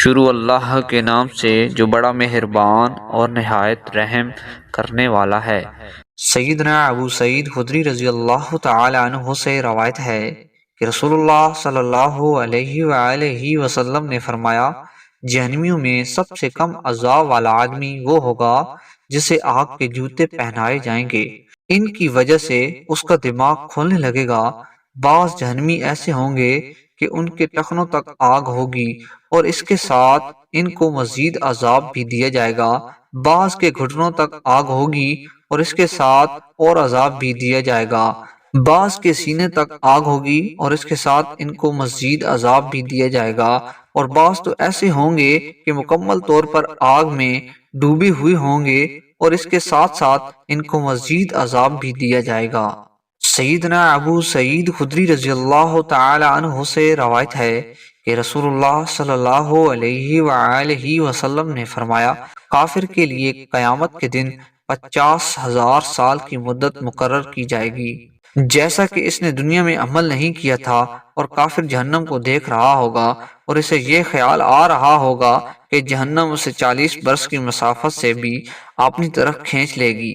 شروع اللہ کے نام سے جو بڑا مہربان اور نہایت رحم کرنے والا ہے۔ سیدنا ابو سعید خدری رضی اللہ تعالی عنہ سے روایت ہے کہ رسول اللہ صلی اللہ علیہ وآلہ وسلم نے فرمایا، جہنمیوں میں سب سے کم عذاب والا آدمی وہ ہوگا جسے آگ کے جوتے پہنائے جائیں گے۔ ان کی وجہ سے اس کا دماغ کھولنے لگے گا۔ بعض جہنمی ایسے ہوں گے کہ ان کے ٹخنوں تک آگ ہوگی اور اس کے ساتھ ان کو مزید عذاب بھی دیا جائے گا۔ بعض کے گھٹنوں تک آگ ہوگی اور اس کے ساتھ اور عذاب بھی دیا جائے گا۔ بعض کے سینے تک آگ ہوگی اور اس کے ساتھ ان کو مزید عذاب بھی دیا جائے گا، اور بعض تو ایسے ہوں گے کہ مکمل طور پر آگ میں ڈوبے ہوئے ہوں گے اور اس کے ساتھ ساتھ ان کو مزید عذاب بھی دیا جائے گا۔ سیدنا ابو سعید خدری رضی اللہ تعالی عنہ سے روایت ہے کہ رسول اللہ صلی اللہ علیہ وآلہ وسلم نے فرمایا، کافر کے لیے قیامت کے دن 50,000 سال کی مدت مقرر کی جائے گی۔ جیسا کہ اس نے دنیا میں عمل نہیں کیا تھا، اور کافر جہنم کو دیکھ رہا ہوگا اور اسے یہ خیال آ رہا ہوگا کہ جہنم اسے 40 برس کی مسافت سے بھی اپنی طرف کھینچ لے گی۔